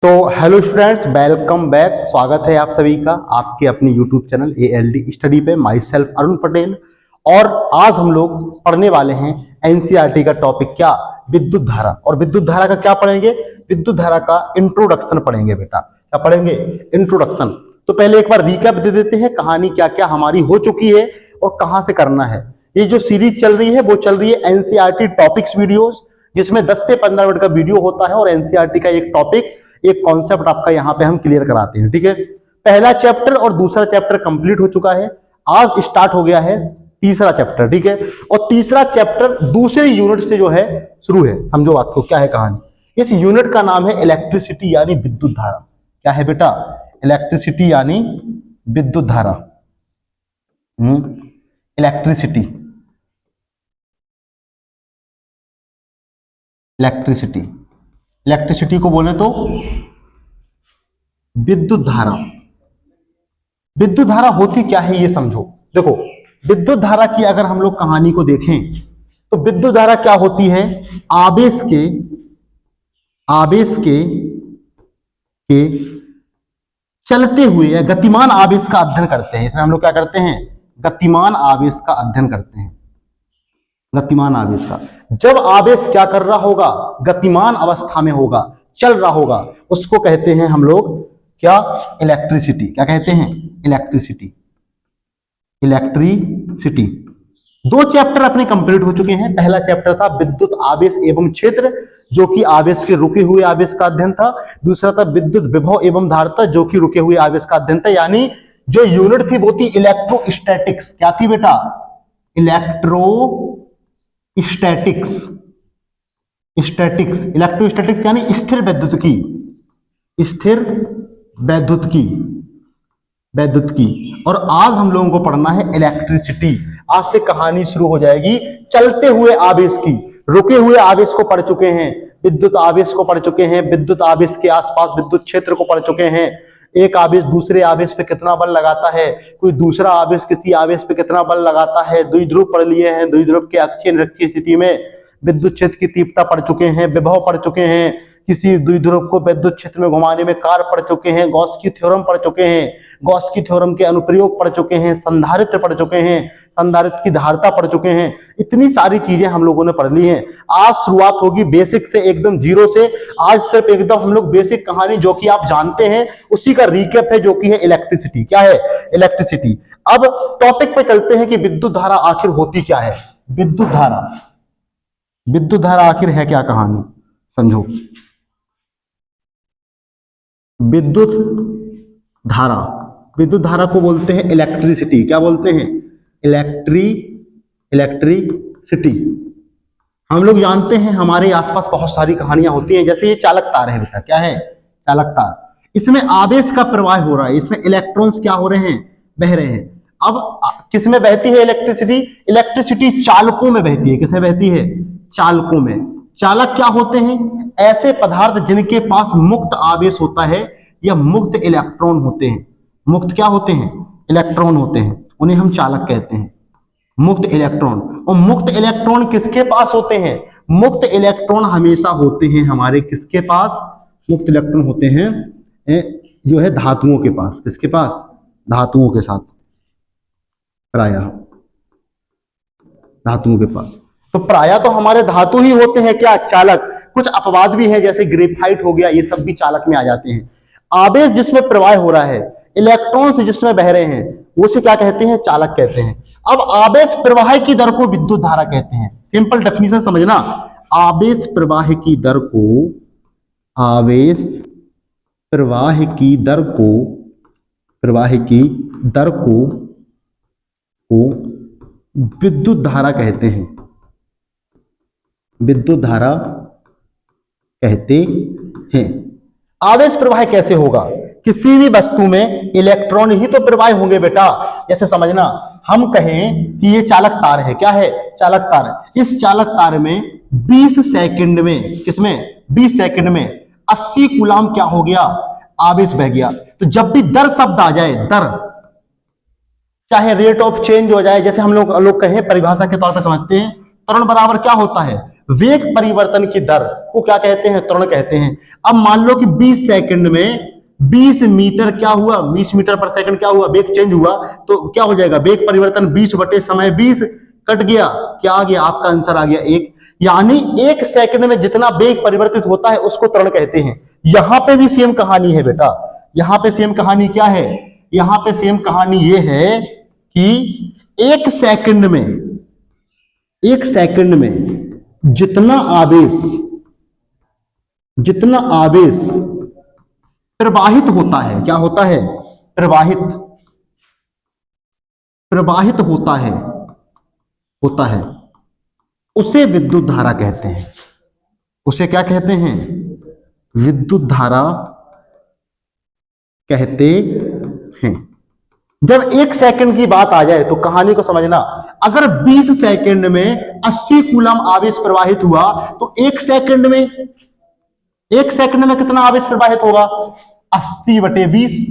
तो hello students, welcome back. स्वागत है आप सभी का आपके अपने यूट्यूब चैनल ALD स्टडी पे। My self Arun Patel. और आज हम लोग पढ़ने वाले हैं एनसीईआरटी का टॉपिक, क्या? विद्युत धारा। और विद्युत धारा का क्या पढ़ेंगे? विद्युत धारा का इंट्रोडक्शन पढ़ेंगे बेटा। क्या पढ़ेंगे? इंट्रोडक्शन। तो पहले एक बार रिकैप दे देते हैं, कहानी क्या क्या हमारी हो चुकी है और कहां से करना है। ये जो सीरीज चल रही है वो चल रही है एनसीईआरटी टॉपिक्स वीडियोस, जिसमें 10 से 15 मिनट का वीडियो होता है और एनसीईआरटी का एक टॉपिक, एक कॉन्सेप्ट आपका यहाँ पे हम क्लियर कराते हैं। ठीक है, पहला चैप्टर और दूसरा चैप्टर कंप्लीट हो चुका है। आज स्टार्ट हो गया है तीसरा चैप्टर। ठीक है, और तीसरा चैप्टर दूसरे यूनिट से जो है शुरू है। समझो बात को, क्या है कहानी। इस यूनिट का नाम है इलेक्ट्रिसिटी यानी विद्युत धारा। क्या है बेटा? इलेक्ट्रिसिटी यानी विद्युत धारा। इलेक्ट्रिसिटी, इलेक्ट्रिसिटी, इलेक्ट्रिसिटी को बोले तो विद्युत धारा। विद्युत धारा होती क्या है ये समझो। देखो, विद्युत धारा की अगर हम लोग कहानी को देखें तो विद्युत धारा क्या होती है? आवेश के चलते हुए या गतिमान आवेश का अध्ययन करते हैं। इसमें हम लोग क्या करते हैं? गतिमान आवेश का अध्ययन करते हैं। गतिमान आवेश का, जब आवेश क्या कर रहा होगा? गतिमान अवस्था में होगा, चल रहा होगा, उसको कहते हैं हम लोग क्या? इलेक्ट्रिसिटी। क्या कहते हैं? इलेक्ट्रिसिटी। इलेक्ट्रिसिटी। दो चैप्टर अपने कंप्लीट हो चुके हैं। पहला चैप्टर था विद्युत आवेश एवं क्षेत्र, जो कि आवेश के रुके हुए आवेश का अध्ययन था। दूसरा था विद्युत विभव एवं धारिता, जो कि रुके हुए आवेश का अध्ययन था। यानी जो यूनिट थी वो थी इलेक्ट्रोस्टैटिक्स। क्या थी बेटा? इलेक्ट्रोस्टैटिक्स। स्टैटिक्स, इलेक्ट्रोस्टैटिक्स यानी स्थिर वैद्युतिकी। स्थिर वैद्युतिकी, वैद्युतिकी। और आज हम लोगों को पढ़ना है इलेक्ट्रिसिटी। आज से कहानी शुरू हो जाएगी चलते हुए आवेश की। रुके हुए आवेश को पढ़ चुके हैं, विद्युत आवेश को पढ़ चुके हैं, विद्युत आवेश के आसपास विद्युत क्षेत्र को पढ़ चुके हैं। एक आवेश दूसरे आवेश पे कितना बल लगाता है, कोई दूसरा आवेश किसी आवेश पे कितना बल लगाता है। द्विध्रुव पढ़ लिए हैं, द्विध्रुव के अक्षीय निरक्षीय स्थिति में विद्युत क्षेत्र की तीव्रता पढ़ चुके हैं, विभव पढ़ चुके हैं, किसी द्विध्रुव को विद्युत क्षेत्र में घुमाने में कार्य पढ़ चुके हैं, गॉस की थ्योरम पढ़ चुके हैं, गॉस की थ्योरम के अनुप्रयोग पढ़ चुके हैं, संधारित्र पढ़ चुके हैं, संधारित्र की धारिता पढ़ चुके हैं। इतनी सारी चीजें हम लोगों ने पढ़ ली हैं। आज शुरुआत होगी बेसिक से, एकदम जीरो से। आज सिर्फ एकदम हम लोग बेसिक कहानी जो कि आप जानते हैं उसी का रिकैप है, जो कि है इलेक्ट्रिसिटी। क्या है? इलेक्ट्रिसिटी। अब टॉपिक पे चलते हैं कि विद्युत धारा आखिर होती क्या है। विद्युत धारा, विद्युत धारा आखिर है क्या कहानी, समझो। विद्युत धारा, विद्युत धारा को बोलते हैं इलेक्ट्रिसिटी। क्या बोलते हैं? इलेक्ट्रिसिटी। हम लोग जानते हैं हमारे आसपास बहुत सारी कहानियां होती हैं। जैसे ये चालक तार है बेटा। क्या है? चालक तार। इसमें आवेश का प्रवाह हो रहा है, इसमें इलेक्ट्रॉन्स क्या हो रहे हैं? बह रहे हैं। अब किसमें बहती है इलेक्ट्रिसिटी? इलेक्ट्रिसिटी चालकों में बहती है। किसमें बहती है? चालकों में। चालक क्या होते हैं? ऐसे पदार्थ जिनके पास मुक्त आवेश होता है या मुक्त इलेक्ट्रॉन होते हैं। मुक्त क्या होते हैं? इलेक्ट्रॉन होते हैं, उन्हें हम चालक कहते हैं। मुक्त इलेक्ट्रॉन। और मुक्त इलेक्ट्रॉन किसके पास होते हैं? मुक्त इलेक्ट्रॉन हमेशा होते हैं हमारे किसके पास? मुक्त इलेक्ट्रॉन होते हैं जो है धातुओं के पास। किसके पास? धातुओं के साथ, प्रायः धातुओं के पास। तो प्रायः तो हमारे धातु ही होते हैं क्या? चालक। कुछ अपवाद भी है, जैसे ग्रेफाइट हो गया, ये सब भी चालक में आ जाते हैं। आवेश जिसमें प्रवाह हो रहा है, इलेक्ट्रॉन्स जिसमें बह रहे हैं, उसे क्या कहते हैं? चालक कहते हैं। अब आवेश प्रवाह की दर को विद्युत धारा कहते हैं। सिंपल डेफिनेशन समझना। आवेश प्रवाह की दर को, आवेश प्रवाह की दर को, प्रवाह की दर को विद्युत धारा कहते हैं। विद्युत धारा कहते हैं। आवेश प्रवाह कैसे होगा? किसी भी वस्तु में इलेक्ट्रॉन ही तो प्रवाह होंगे बेटा। जैसे समझना, हम कहें कि ये चालक तार है। क्या है? चालक तार। इस चालक तार में 20 सेकंड में, किसमें? 20 सेकंड में 80 कूलाम क्या हो गया? आवेश बह गया। तो जब भी दर शब्द आ जाए, दर, चाहे रेट ऑफ चेंज हो जाए, जैसे हम लोग कहें परिभाषा के तौर पर समझते हैं, त्वरण बराबर क्या होता है? वेग परिवर्तन की दर को क्या कहते हैं? त्वरण कहते हैं। अब मान लो कि 20 सेकंड में 20 मीटर क्या हुआ, 20 मीटर पर सेकंड क्या हुआ, वेग चेंज हुआ, तो क्या हो जाएगा? वेग परिवर्तन 20 बटे समय 20 कट गया, क्या आ गया? आपका आंसर आ गया 1। यानी 1 सेकंड में जितना वेग परिवर्तित होता है उसको त्वरण कहते हैं। यहां पे भी सेम कहानी है बेटा, यहां पे सेम कहानी क्या है? यहां पे सेम कहानी ये है कि 1 सेकंड में, 1 सेकंड में जितना आवेश प्रवाहित होता है, क्या होता है? प्रवाहित होता है, उसे विद्युत धारा कहते हैं। उसे क्या कहते हैं? विद्युत धारा कहते हैं। जब 1 सेकंड की बात आ जाए तो कहानी को समझना, अगर 20 सेकंड में 80 कूलम आवेश प्रवाहित हुआ तो 1 सेकंड में कितना आवेश प्रवाहित होगा? 80 बटे 20।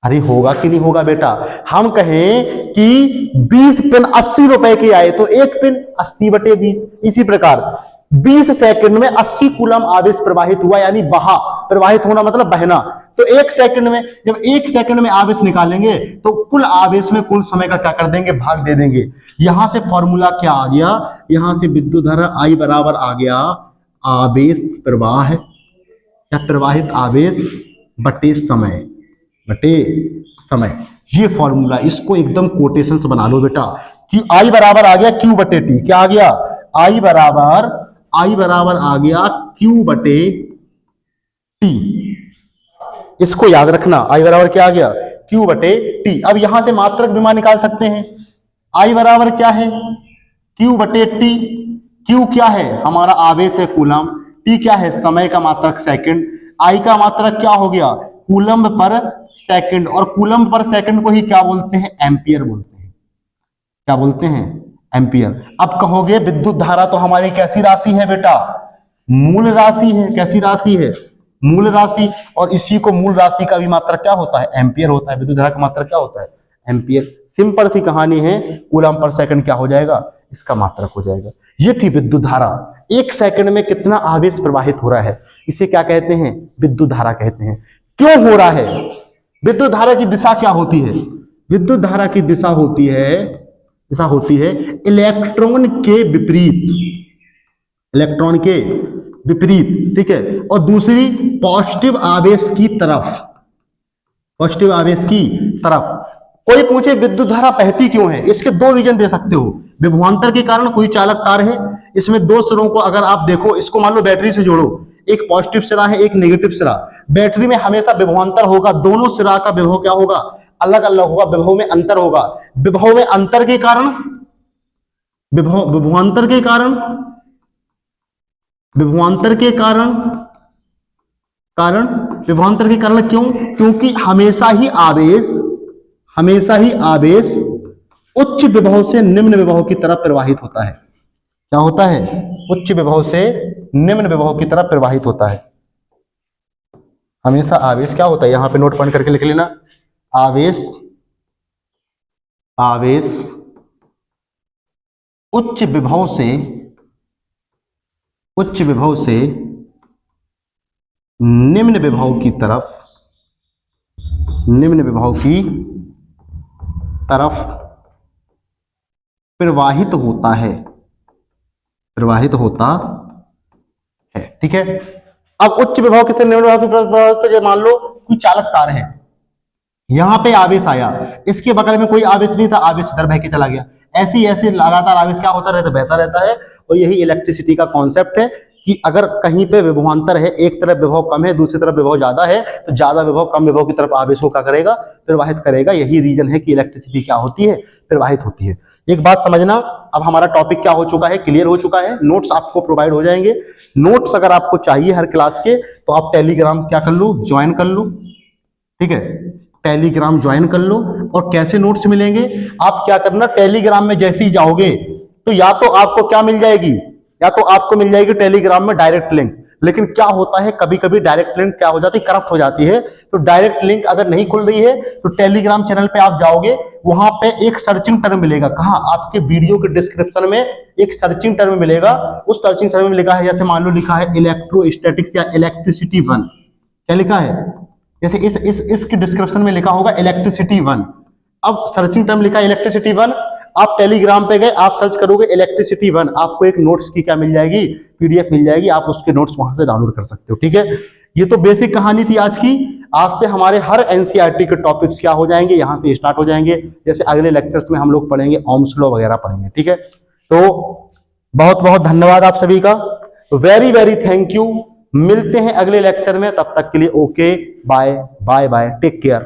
अरे होगा कि नहीं होगा बेटा? हम कहें कि 20 पेन 80 रुपए की आए तो 1 पेन 80 बटे 20। इसी प्रकार 20 सेकंड में 80 कूलम आवेश प्रवाहित हुआ, यानी बहा, प्रवाहित होना मतलब बहना। तो 1 सेकंड में, जब 1 सेकंड में आवेश निकालेंगे तो कुल आवेश में कुल समय का क्या कर देंगे? भाग दे देंगे। यहां से फॉर्मूला क्या आ गया? यहां से विद्युत धारा I बराबर आ गया आवेश प्रवाह या प्रवाहित आवेश बटे समय, ये फॉर्मूला, इसको एकदम कोटेशन से बना लो बेटा कि I बराबर आ गया Q बटे T। क्या आ गया? I बराबर आ गया Q बटे T। इसको याद रखना, I बराबर क्या आ गया? Q बटे T। अब यहां से मात्रक विमा निकाल सकते हैं। I बराबर क्या है? Q बटे T। Q क्या है? हमारा आवेश है कूलम, T क्या है? समय का मात्रक सेकंड, I का मात्रक क्या हो गया? कूलम पर सेकंड, और कूलम पर सेकंड को ही क्या बोलते हैं? एम्पियर बोलते हैं। क्या बोलते हैं? एम्पियर। अब कहोगे विद्युत धारा तो हमारी कैसी राशि है बेटा? मूल राशि है। कैसी राशि है? मूल राशि। और इसी को मूल राशि का भी मात्रक क्या होता है? एम्पियर होता है। विद्युत धारा का मात्रक क्या होता है? एम्पियर। सिंपल सी कहानी है, कूलम पर सेकंड क्या हो जाएगा? इसका मात्रक हो जाएगा। ये थी विद्युत धारा। 1 सेकंड में कितना आवेश प्रवाहित हो रहा है, इसे क्या कहते हैं? विद्युत धारा कहते हैं। क्यों हो रहा है? विद्युत धारा की दिशा क्या होती है? विद्युत धारा की दिशा होती है इलेक्ट्रॉन के विपरीत, ठीक है, और दूसरी पॉजिटिव आवेश की तरफ। कोई पूछे विद्युत धारा बहती क्यों है, इसके 2 रीजन दे सकते हो। विभवांतर के कारण, कोई चालक तार है, इसमें 2 सिरों को अगर आप देखो, इसको मान लो बैटरी से जोड़ो, एक पॉजिटिव सिरा है, एक नेगेटिव सिरा। बैटरी में हमेशा विभवांतर होगा, दोनों सिरा का विभव क्या होगा? अलग अलग होगा, विभव में अंतर होगा। विभव में अंतर के कारण, विभवांतर के कारण क्यों? क्योंकि हमेशा ही आवेश उच्च विभव से निम्न विभव की तरफ प्रवाहित होता है। क्या होता है? उच्च विभव से निम्न विभव की तरफ प्रवाहित होता है। हमेशा आवेश क्या होता है? यहां पे नोट पॉइंट करके लिख लेना। आवेश उच्च विभव से निम्न विभव की तरफ प्रवाहित होता है। ठीक है। अब उच्च विभव से निम्न विभव की तरफ, मान लो कोई चालक तार है, यहां पे आवेश आया, इसके बगल में कोई आवेश नहीं था, आवेश इधर बह के चला गया। ऐसे लगातार आवेश क्या होता रहता है? बहता रहता है। और यही इलेक्ट्रिसिटी का कॉन्सेप्ट है कि अगर कहीं पे विभवांतर है, एक तरफ विभव कम है, दूसरी तरफ विभव ज्यादा है, तो ज्यादा विभव कम विभव की तरफ आवेश को क्या करेगा? प्रवाहित करेगा। यही रीजन है कि इलेक्ट्रिसिटी क्या होती है? प्रवाहित होती है। एक बात समझना, अब हमारा टॉपिक क्या हो चुका है? क्लियर हो चुका है। नोट्स आपको प्रोवाइड हो जाएंगे। नोट्स अगर आपको चाहिए हर क्लास के, तो आप टेलीग्राम क्या कर लो? ज्वाइन कर लो। ठीक है, टेलीग्राम ज्वाइन कर लो। और कैसे नोट्स मिलेंगे? आप क्या करना, टेलीग्राम में जैसे ही जाओगे तो या तो आपको क्या मिल जाएगी? या तो आपको मिल जाएगी टेलीग्राम में डायरेक्ट लिंक। लेकिन क्या होता है, कभी कभी डायरेक्ट लिंक क्या हो जाती है, करप्ट हो जाती है। तो डायरेक्ट लिंक अगर नहीं खुल रही है तो टेलीग्राम चैनल पे आप जाओगे, वहां पे एक सर्चिंग टर्म मिलेगा, कहां, आपके वीडियो के डिस्क्रिप्शन में एक सर्चिंग टर्म मिलेगा। उस सर्चिंग टर्म में लिखा है, जैसे मान लो लिखा है इलेक्ट्रोस्टैटिक्स या इलेक्ट्रिसिटी 1, क्या लिखा है, जैसे इसके डिस्क्रिप्शन में लिखा होगा इलेक्ट्रिसिटी 1। अब सर्चिंग टर्म लिखा है इलेक्ट्रिसिटी 1, आप टेलीग्राम पे गए, आप सर्च करोगे इलेक्ट्रिसिटी 1, आपको एक नोट्स की क्या मिल जाएगी, पीडीएफ मिल जाएगी, आप उसके नोट्स वहां से डाउनलोड कर सकते हो। ठीक है, ये तो बेसिक कहानी थी आज की। आज से हमारे हर एनसीईआरटी के टॉपिक्स क्या हो जाएंगे, यहां से स्टार्ट हो जाएंगे। जैसे अगले लेक्चर्स में हम लोग पढ़ेंगे ओम्स लॉ वगैरह पढ़ेंगे। ठीक है, तो बहुत बहुत धन्यवाद आप सभी का, वेरी वेरी थैंक यू। मिलते हैं अगले लेक्चर में, तब तक के लिए okay, bye bye bye, take care.